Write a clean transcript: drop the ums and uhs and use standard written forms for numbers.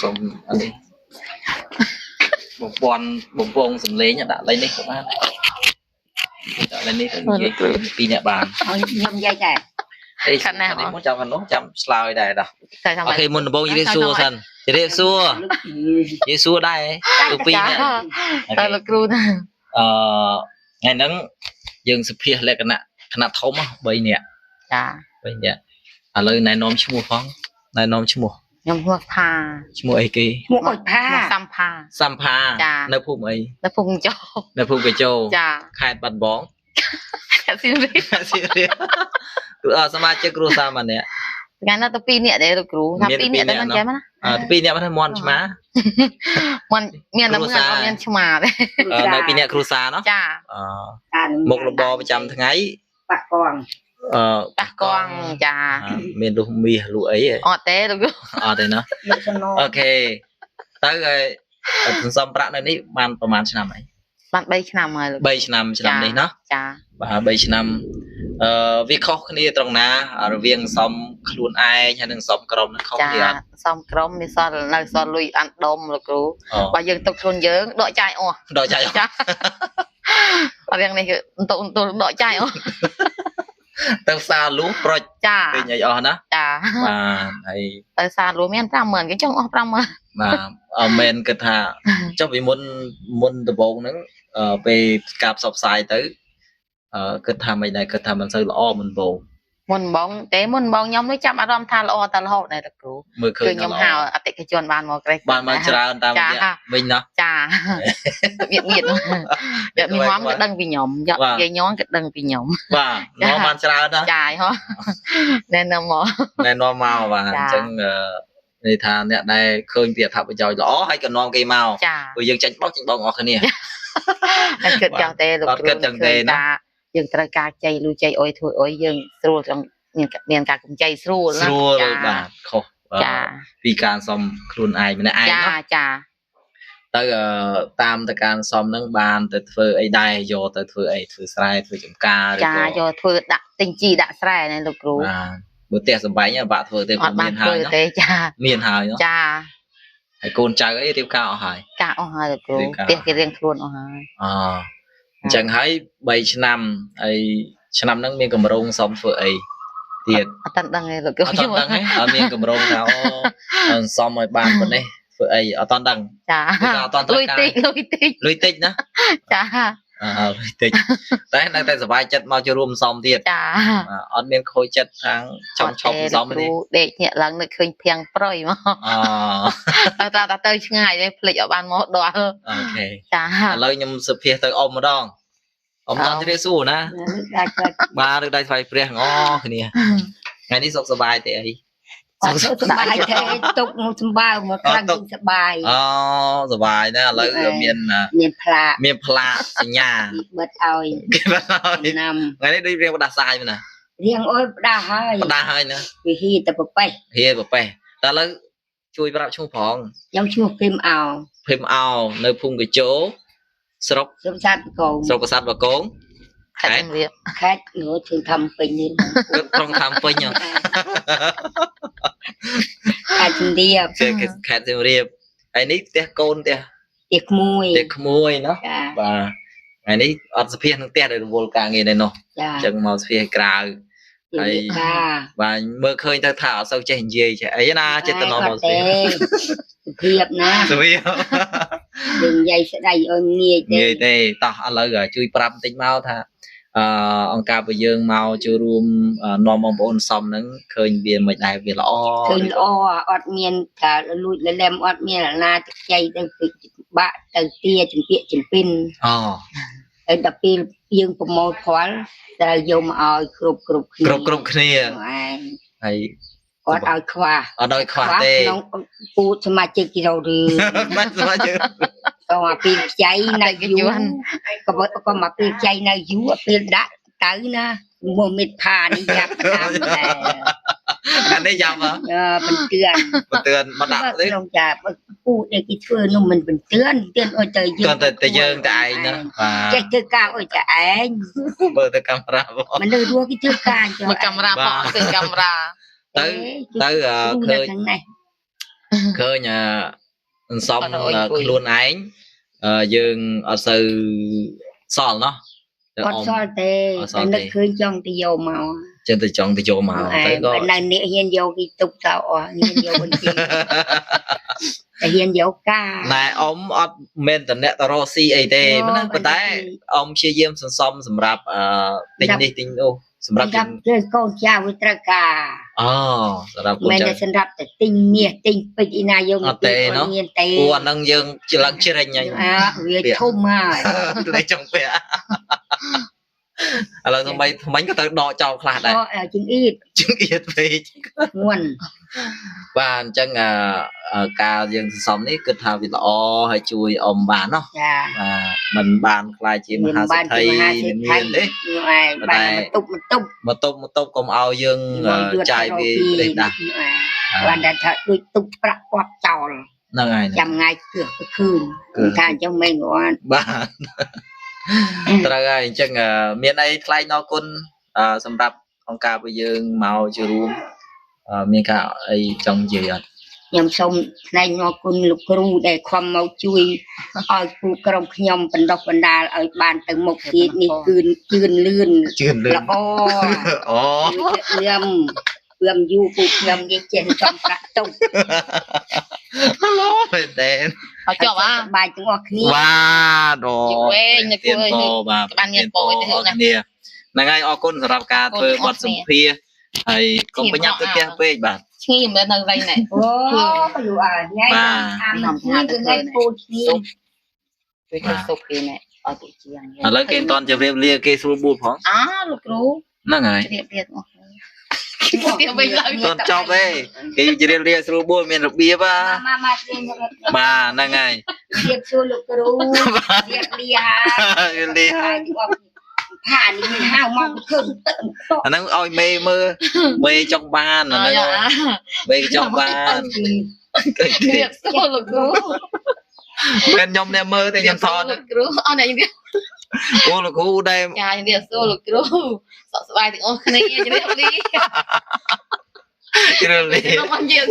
xong anh đi một con sầm lê nhá đã lấy đi các bạn đã lấy đi cái pin nhẹ bàn nhom dây kìa đây khăn nào muốn chăm slide đây đó ok muốn bông như xua sân thì xua đây tụi pin nhá tại là cừu ngày nắng dừng sụp phía lại cái nạ thấu mà bây nè bây nè lời này nom chung phong này nom chung nhom hoa pha chung ấy kì mua pha sam pha nơi phum ấy nơi phum cái châu khai bật bóng xin đi sao mà chơi cừu sao mà nè cái nó tụi pin nè để được cừu thằng pin nè tao nó chém á tụi pin nèมันมอนใช่ไหมมันmiền là miền chua mà đấy ในปีนี้ครูซาเนาะหมกระบอประจำทั้งไงปากกองปากกองจ้าเมียนดูมีลูกเอ๋ยเต้ดูเนาะโอเคtới rồiถึงซ้อมประในนี้มันประมาณឆ្នាំไหนมันใบឆ្នាំ rồi ใบឆ្នាំนี้เนาะจ้าใบឆ្នាំวิเคราะห์គ្នាตรงណារវាងសំខ្លួនឯងហើយនឹងសំក្រុមនឹងខុសគ្នាអត់សំក្រុមមានសល់នៅសល់លុយអានដុំលោកគ្រូបើយើងទុកខ្លួនយើងដកចាយអស់ដកចាយអស់បើយ៉ាងនេះគឺទៅដកចាយអស់ទៅសារលូប្រុចចាពេញឲ្យអស់ណាចាបាទហើយទៅសារលូមាន 50000 គេចង់អស់ 50000បាទមែនគិតថាចុះពីមុនដំបូងហ្នឹងពេលការផ្សព្វផ្សាយទៅគិតថាមិនដែរគិតថាមិនសូវល្អមិនបងមុនបងខ្ញុំនេះចាប់អារម្មណ៍ថាល្អតែរហូតដែរលោកគ្រូមើលឃើញខ្ញុំហៅអតិថិជនបានមកក្រេះបានមកច្រើនតាមរយៈវិញណោះចាមានយកមីហមក៏ដឹងពីខ្ញុំយកយាយញងក៏ដឹងពីខ្ញុំបាទនាំបានច្រើនណាចាហ៎ណែនាំមកបាទអញ្ចឹងន័យថាអ្នកដែលឃើញពីអត្ថប្រយោជន៍ល្អហើយក៏នាំគេមកព្រោះយើងចាញ់បោកអស់គ្នាតែគិតចោះទេលោកគ្រូថាយើងត្រូវការចៃលុយចៃអុយធ្វើអុយយើងស្រួលtrongមានការកម្ចីស្រួលណាបាទខុសពីការសំខ្លួនឯងម្នាក់ឯងណាចាទៅតាមទៅការសំហ្នឹងបានទៅធ្វើអីដែរយកទៅធ្វើអីធ្វើស្រែធ្វើចំការឬក៏យកធ្វើដាក់ទិញជីដាក់ស្រែណាលោកគ្រូបាទបើផ្ទះសំបែងបាក់ធ្វើទេពុំមានហើយទេចាមានហើយចាហើយកូនចៅអីរៀបការអស់ហើយការអស់ហើយលោកគ្រូផ្ទះគេរៀងខ្លួនអស់ហើយអញ្ចឹងហើយ3ឆ្នាំហើយឆ្នាំហ្នឹងមានកម្រងសំធ្វើអីទៀតអត់ដឹងទេលោកគ្រូខ្ញុំអត់ដឹងទេអត់មានកម្រងថាអូសំឲ្យបានប៉ុណ្ណេះធ្វើអីអត់តន់ដឹងចាអត់តន់ត្រូវការលុយតិចណាចាលុយតិចតែនៅតែសុបាយចិត្តមកចូលរួមសំទៀតចាអត់មានខូចចិត្តខាងចង់ឈប់សំទេដេកញាក់ឡើងនឹកឃើញភៀងប្រយមកទៅឆ្ងាយទេភ្លេចឲ្យបានមកដល់អូខេចាឥឡូវខ្ញុំសុភាទៅអ៊ំម្ដងអ៊ំដល់ជ្រាបសួរណាបាទឬដៃថ្វាយព្រះអគ្នាថ្ងៃនេះសុខសប្បាយទេអីសុខសប្បាយទេទុកសម្បើមកខ្លាំងសប្បាយសប្បាយណាឥឡូវមានផ្លាកសញ្ញាបិទឲ្យណាំថ្ងៃនេះដូចរៀងបដាសាយមែនណារៀងអុយបដាហើយណាវិហីទៅប្រប៉េះតែឥឡូវជួយប្រាប់ឈ្មោះប្រងខ្ញុំឈ្មោះភឹមអោនៅភូមិកញ្ជោស្រុកប្រាសាទបកងខេត្តងើជើងធ្វើពេញនេះក្រុងធ្វើពេញខេត្តជំរាបហើយនេះផ្ទះកូនផ្ទះក្មួយណោះបាទថ្ងៃនេះអត់សភានឹងផ្ទះដែលរវល់ការងារនេះនោះអញ្ចឹងមកសភាក្រៅហើយបាទមើលឃើញទៅថាអត់សូវចេះនិយាយចេះអីណាចិត្តតំណមកសភាពណាយើងនិយាយស្ដីឲ្យងាយទេតោះឥឡូវជួយប្រាប់បន្តិចមកថាអង្គការរបស់យើងមកចូលរួមនាំបងប្អូនសំហ្នឹងឃើញវាមិនដែរវាល្អឃើញល្អអត់មានថាលួចលលែមអត់មានអាណាចៃទៅបាក់ទៅទាចម្ពាក់ចម្ពិនហើយដល់ពេលយើងប្រមូលផលត្រូវយកមកឲ្យគ្រប់គ្នាហើយអត់ឲ្យខ្វះទេក្នុងពូសមាជិកគីឡូរឿងបាទសមាជិកក៏មកពីខ្ចីនៅយូរក៏មកពីខ្ចីនៅយូរពេលដាក់ទៅណាមកមិត្តផានេះយ៉ាប់តាមដែរអានេះយ៉ាប់ហ៎បន្ទឿនមកដាក់ទេក្នុងចាពូដែលគេធ្វើនោះមិនបន្ទឿនអុយទៅយើងតែឯងណាចេះធ្វើការអុយតែឯងមើលទៅកាមេរ៉ាមនុស្សរស់គេធ្វើការមើលកាមេរ៉ាផងឃើញកាមេរ៉ាទៅឃើញ khơi nhà xong luôn ánh dương ở sư sòn nó con soi tê nó khơi trong thì dầu màu trên từ trong từ chỗ màu tới có này nè hiền dầu cái tục tạo hiền dầu bên kia hiền dầu ca này ông men tận nét taro si ấy thế mà nó tại ông chia diêm sòng sòng sầm rạp tinh đi tinh ô sầm rạp cái con cha với tra ca sầm rạp men sầm rạpแต่tinh miệt tinhไปอีนายง tê nó ô năng dương chỉ lăng chia rành nhanh việc thôm mà lấy chồng về làทำไมก็ต้องดอจอคลาดได้chứng ít về nguồn បានអញ្ចឹងការយើងសន្សំនេះគិតថាវាល្អហើយជួយអមបានเนาะបាទมันបានខ្លាយជាមហាសេដ្ឋីមានទេបានបន្ទប់កុំឲ្យយើងចាយវាប្រេះដាស់បានតែថាដូចទុកប្រាក់គាត់ចោលហ្នឹងហើយចាំថ្ងៃគឺឃើញថាអញ្ចឹងមិនគាត់បាទត្រូវហើយអញ្ចឹងមានអីថ្លែងអរគុណសម្រាប់អង្គការរបស់យើងមកចូលរួមមានការអីចង់និយាយអត់ខ្ញុំសូមថ្លែងអរគុណលោកគ្រូដែលខំមកជួយឲ្យគូក្រុមខ្ញុំបណ្ដុះបណ្ដាលឲ្យបានទៅមុខទៀតនេះគឺជឿនលឿនល្អខ្ញុំយូរពូខ្ញុំនិយាយចេះចំប្រាក់ទុកមែនទេអត់ចប់បាយទាំងអស់គ្នាបាទយូរវែងនៅគួរបាទបានមានពោទៅហ្នឹងហ្នឹងហើយអរគុណសម្រាប់ការធ្វើបទសម្ភាសន៍ហើយកុំប្រញាប់ទៅផ្ទះពេកបាទឈ្ងីមិននៅវិញណែអូយូរថ្ងៃអាមថ្ងៃគឺថ្ងៃពូឈ្ងីពេលទៅសុកគេណែឲ្យពូជាងឥឡូវគេមិនតន់ជម្រាបលាគេស្រួលបួលផងលោកគ្រូហ្នឹងហើយជម្រាបលាអស់ទៀតវិញឡើងតន់ចប់ទេគេជម្រាបលាស្រួលបួលមានរបៀបបាទហ្នឹងហើយជម្រាបសួរលោកគ្រូជម្រាបលាថានេះហៅមកឃើញទឹកអាហ្នឹងឲ្យមេចង់បានអាហ្នឹងមេចង់បានទៀតសួរលោកគ្រូមិនខ្ញុំអ្នកមើលតែខ្ញុំថតលោកគ្រូអត់អ្នកទៀតអូលោកគ្រូដែលចាជំរាបសួរលោកគ្រូសុខសប្បាយទាំងអស់គ្នាជំរាបលាជំរាបលាខ្ញុំអត់និយាយ